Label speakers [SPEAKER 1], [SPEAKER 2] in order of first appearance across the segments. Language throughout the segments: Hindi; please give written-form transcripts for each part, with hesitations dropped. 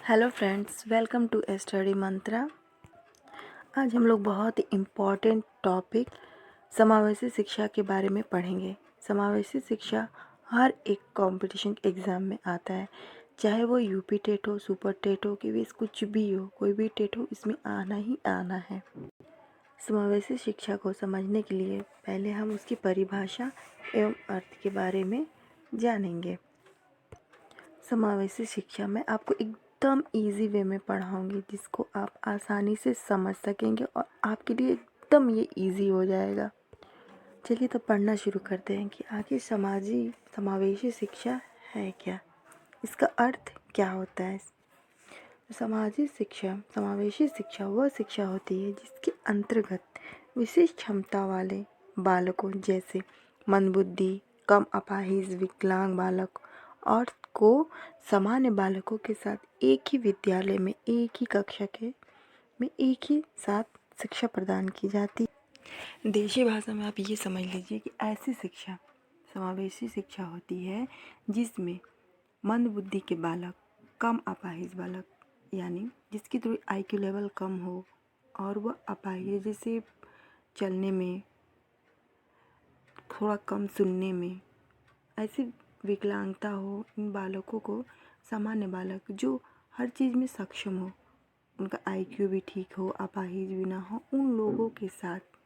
[SPEAKER 1] Hello friends, welcome to study Mantra. आज हम लोग बहुत ही इम्पॉर्टेंट टॉपिक समावेशी शिक्षा के बारे में पढ़ेंगे। समावेशी शिक्षा हर एक कंपटीशन एग्ज़ाम में आता है, चाहे वो यूपी टेट हो, सुपर टेट हो, केवीएस कुछ भी हो, कोई भी टेट हो, इसमें आना ही आना है। समावेशी शिक्षा को समझने के लिए पहले हम उसकी परिभाषा एवं अर्थ के बारे में जानेंगे। समावेशी शिक्षा में आपको एकदम इजी वे में पढ़ाऊँगी, जिसको आप आसानी से समझ सकेंगे और आपके लिए एकदम ये इजी हो जाएगा। चलिए तो पढ़ना शुरू करते हैं कि आखिर समावेशी शिक्षा है क्या, इसका अर्थ क्या होता है। समावेशी शिक्षा वह शिक्षा होती है जिसके अंतर्गत विशेष क्षमता वाले बालकों जैसे मंदबुद्धि, कम अपाहिज, विकलांग बालक और को सामान्य बालकों के साथ एक ही विद्यालय में एक ही कक्षा में एक ही साथ शिक्षा प्रदान की जाती। देशी भाषा में आप ये समझ लीजिए कि ऐसी शिक्षा समावेशी शिक्षा होती है जिसमें मंदबुद्धि के बालक, कम अपाहिज बालक यानी जिसकी थोड़ी IQ लेवल कम हो और वह अपाहिज जैसे चलने में, थोड़ा कम सुनने में, ऐसी विकलांगता हो, इन बालकों को सामान्य बालक जो हर चीज़ में सक्षम हो, उनका IQ भी ठीक हो, अपाहिज भी ना हो, उन लोगों के साथ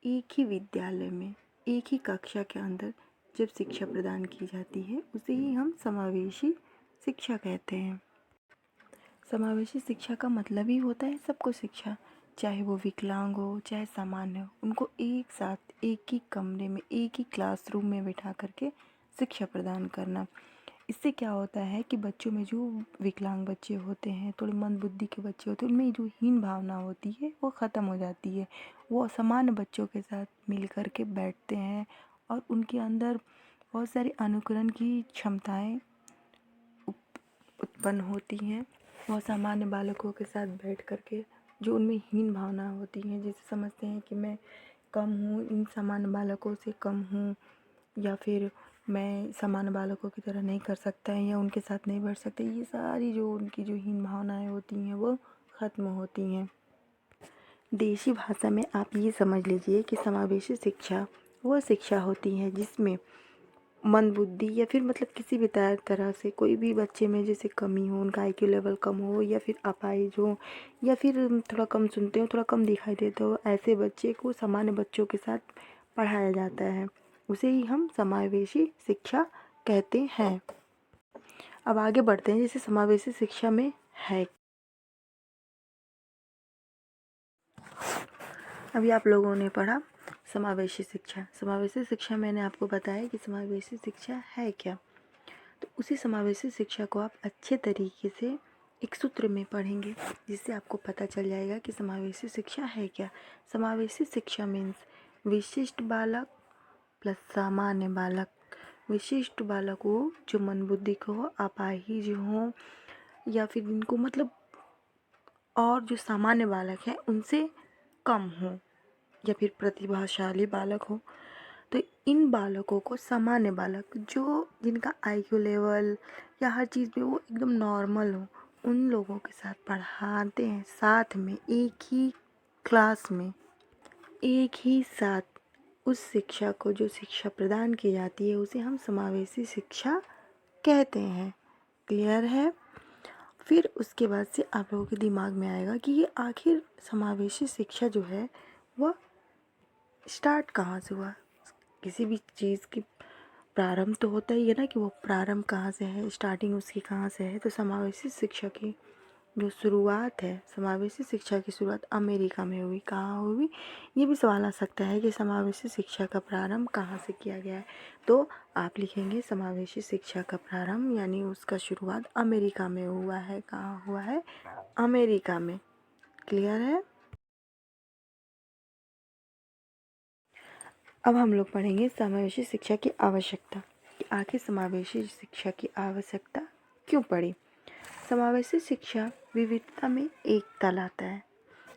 [SPEAKER 1] एक ही विद्यालय में एक ही कक्षा के अंदर जब शिक्षा प्रदान की जाती है उसे ही हम समावेशी शिक्षा कहते हैं। समावेशी शिक्षा का मतलब ही होता है सबको शिक्षा, चाहे वो विकलांग हो चाहे सामान्य हो, उनको एक साथ एक ही कमरे में एक ही क्लासरूम में बिठा करके शिक्षा प्रदान करना। इससे क्या होता है कि बच्चों में जो विकलांग बच्चे होते हैं, थोड़ी मंदबुद्धि के बच्चे होते हैं, उनमें जो हीन भावना होती है वो ख़त्म हो जाती है। वो सामान्य बच्चों के साथ मिल कर के बैठते हैं और उनके अंदर बहुत सारी अनुकरण की क्षमताएं उत्पन्न होती हैं। वो सामान्य बालकों के साथ बैठ कर के जो उनमें हीन भावना होती है, जिसे समझते हैं कि मैं कम हूँ, इन सामान्य बालकों से कम हूँ, या फिर मैं सामान्य बालकों की तरह नहीं कर सकता है या उनके साथ नहीं बैठ सकते, ये सारी जो उनकी जो हीन भावनाएं होती हैं वो ख़त्म होती हैं। देशी भाषा में आप ये समझ लीजिए कि समावेशी शिक्षा वह शिक्षा होती है जिसमें मंदबुद्धि या फिर मतलब किसी भी तरह से कोई भी बच्चे में जैसे कमी हो, उनका IQ लेवल कम हो या फिर अपाहिज हो या फिर थोड़ा कम सुनते हो, थोड़ा कम दिखाई देते हो, ऐसे बच्चे को सामान्य बच्चों के साथ पढ़ाया जाता है, उसे ही हम समावेशी शिक्षा कहते हैं। अब आगे बढ़ते हैं, जैसे समावेशी शिक्षा में है। अभी आप लोगों ने पढ़ा समावेशी शिक्षा। समावेशी शिक्षा मैंने आपको बताया कि समावेशी शिक्षा है क्या, तो उसी समावेशी शिक्षा को आप अच्छे तरीके से एक सूत्र में पढ़ेंगे, जिससे आपको पता चल जाएगा कि समावेशी शिक्षा है क्या। समावेशी शिक्षा मीन्स विशिष्ट बालक प्लस सामान्य बालक। विशिष्ट बालक वो जो मंदबुद्धि को हो, अपाहिज हो, या फिर जिनको मतलब और जो सामान्य बालक हैं उनसे कम हो, या फिर प्रतिभाशाली बालक हो। तो इन बालकों को सामान्य बालक, जो जिनका IQ लेवल या हर चीज़ में वो एकदम नॉर्मल हो, उन लोगों के साथ पढ़ाते हैं, साथ में एक ही क्लास में एक ही साथ उस शिक्षा को, जो शिक्षा प्रदान की जाती है, उसे हम समावेशी शिक्षा कहते हैं। क्लियर है। फिर उसके बाद से आप लोगों के दिमाग में आएगा कि ये आखिर समावेशी शिक्षा जो है वह स्टार्ट कहाँ से हुआ। किसी भी चीज़ की प्रारंभ तो होता ही है ना, कि वो प्रारंभ कहाँ से है, स्टार्टिंग उसकी कहाँ से है। तो समावेशी शिक्षा की जो शुरुआत है, समावेशी शिक्षा की शुरुआत अमेरिका में हुई। कहाँ हुई, ये भी सवाल आ सकता है कि समावेशी शिक्षा का प्रारंभ कहाँ से किया गया है। तो आप लिखेंगे समावेशी शिक्षा का प्रारंभ यानी उसका शुरुआत अमेरिका में हुआ है। कहाँ हुआ है, अमेरिका में। क्लियर है। अब हम लोग पढ़ेंगे समावेशी शिक्षा की आवश्यकता, कि आखिर समावेशी शिक्षा की आवश्यकता क्यों पड़ी। समावेशी शिक्षा विविधता में एकता लाता है।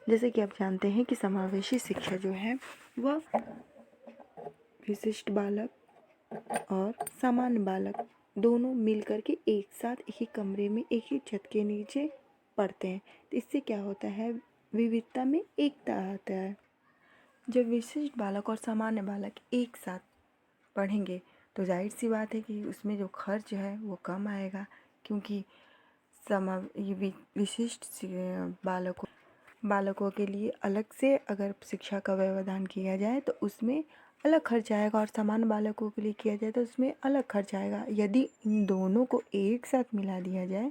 [SPEAKER 1] जैसे कि आप जानते हैं कि समावेशी शिक्षा जो है वह विशिष्ट बालक और सामान्य बालक दोनों मिल कर के एक साथ एक ही कमरे में एक ही छत के नीचे पढ़ते हैं। तो इससे क्या होता है, विविधता में एकता आता है। जब विशिष्ट बालक और सामान्य बालक एक साथ पढ़ेंगे तो जाहिर सी बात है कि उसमें जो खर्च है वो कम आएगा, क्योंकि ये विशिष्ट बालकों के लिए अलग से अगर शिक्षा का व्यवधान किया जाए तो उसमें अलग खर्च आएगा, और सामान्य बालकों के लिए किया जाए तो उसमें अलग खर्च आएगा। यदि इन दोनों को एक साथ मिला दिया जाए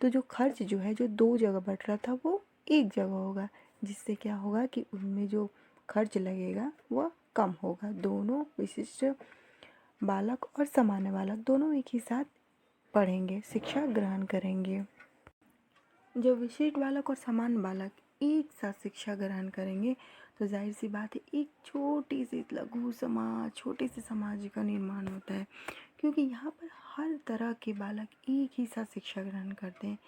[SPEAKER 1] तो जो खर्च जो है, जो 2 जगह बढ़ रहा था वो एक जगह होगा, जिससे क्या होगा कि उनमें जो खर्च लगेगा वह कम होगा। दोनों विशिष्ट बालक और सामान्य बालक दोनों एक ही साथ पढ़ेंगे, शिक्षा ग्रहण करेंगे। जब विशिष्ट बालक और सामान्य बालक एक साथ शिक्षा ग्रहण करेंगे तो जाहिर सी बात है एक छोटी सी लघु समाज, छोटे से समाज का निर्माण होता है, क्योंकि यहाँ पर हर तरह के बालक एक ही साथ शिक्षा ग्रहण करते हैं,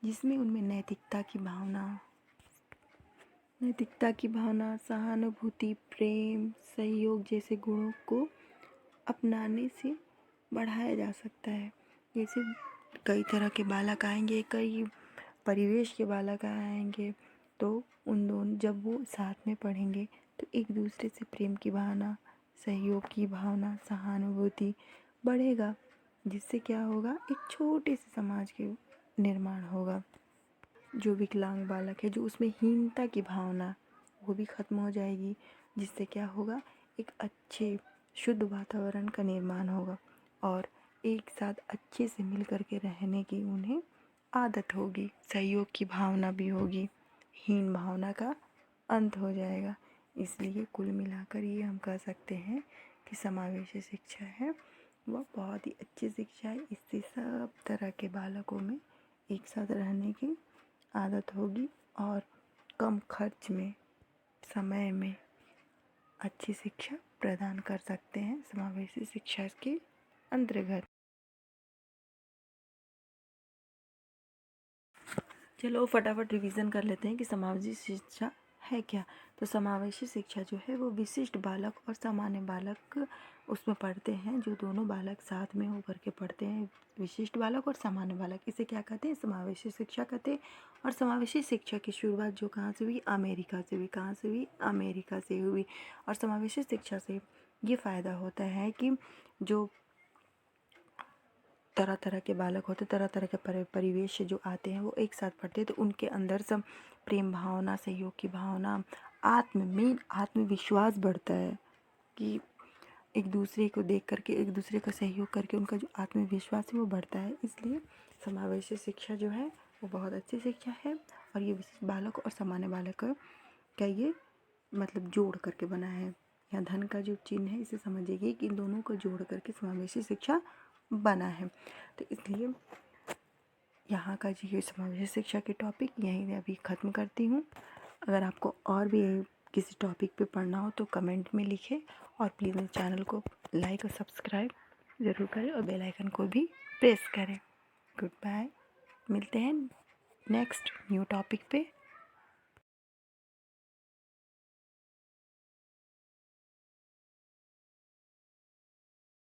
[SPEAKER 1] जिसमें उनमें नैतिकता की भावना, सहानुभूति, प्रेम, सहयोग जैसे गुणों को अपनाने से बढ़ाया जा सकता है। जैसे कई तरह के बालक आएंगे, कई परिवेश के बालक आएंगे, तो उन दोनों जब वो साथ में पढ़ेंगे तो एक दूसरे से प्रेम की भावना, सहयोग की भावना, सहानुभूति बढ़ेगा, जिससे क्या होगा, एक छोटे से समाज के निर्माण होगा। जो विकलांग बालक है, जो उसमें हीनता की भावना, वो भी खत्म हो जाएगी, जिससे क्या होगा, एक अच्छे शुद्ध वातावरण का निर्माण होगा और एक साथ अच्छे से मिल कर के रहने की उन्हें आदत होगी। सहयोग की भावना भी होगी, हीन भावना का अंत हो जाएगा। इसलिए कुल मिलाकर ये हम कह सकते हैं कि समावेशी शिक्षा है वह बहुत ही अच्छी शिक्षा है। इससे सब तरह के बालकों में एक साथ रहने की आदत होगी और कम खर्च में, समय में अच्छी शिक्षा प्रदान कर सकते हैं समावेशी शिक्षा के अंतर्गत। चलो फटाफट रिवीजन कर लेते हैं कि समावेशी शिक्षा है क्या। तो समावेशी शिक्षा जो है वो विशिष्ट बालक और सामान्य बालक उसमें पढ़ते हैं, जो दोनों बालक साथ में होकर के पढ़ते हैं, विशिष्ट बालक और सामान्य बालक, इसे क्या कहते हैं, समावेशी शिक्षा कहते हैं। और समावेशी शिक्षा की शुरुआत जो कहाँ से हुई, अमेरिका से हुई। कहाँ से हुई, अमेरिका से हुई। और समावेशी शिक्षा से ये फ़ायदा होता है कि जो तरह तरह के बालक होते, तरह तरह के परिवेश से जो आते हैं वो एक साथ पढ़ते हैं, तो उनके अंदर सब प्रेम भावना, सहयोग की भावना, आत्मविश्वास बढ़ता है कि एक दूसरे को देख करके, एक दूसरे का सहयोग करके उनका जो आत्मविश्वास है वो बढ़ता है। इसलिए समावेशी शिक्षा जो है वो बहुत अच्छी शिक्षा है। और ये विशिष्ट बालक और सामान्य बालक का ये मतलब जोड़ करके बना है। यहाँ धन का जो चिन्ह है इसे समझिए कि इन दोनों को जोड़ करके समावेशी शिक्षा बना है। तो इसलिए यहाँ का जो ये समावेशी शिक्षा के टॉपिक यहीं अभी ख़त्म करती हूँ। अगर आपको और भी किसी टॉपिक पे पढ़ना हो तो कमेंट में लिखें, और प्लीज़ मेरे चैनल को लाइक और सब्सक्राइब ज़रूर करें और बेल आइकन को भी प्रेस करें। गुड बाय, मिलते हैं नेक्स्ट न्यू टॉपिक पे।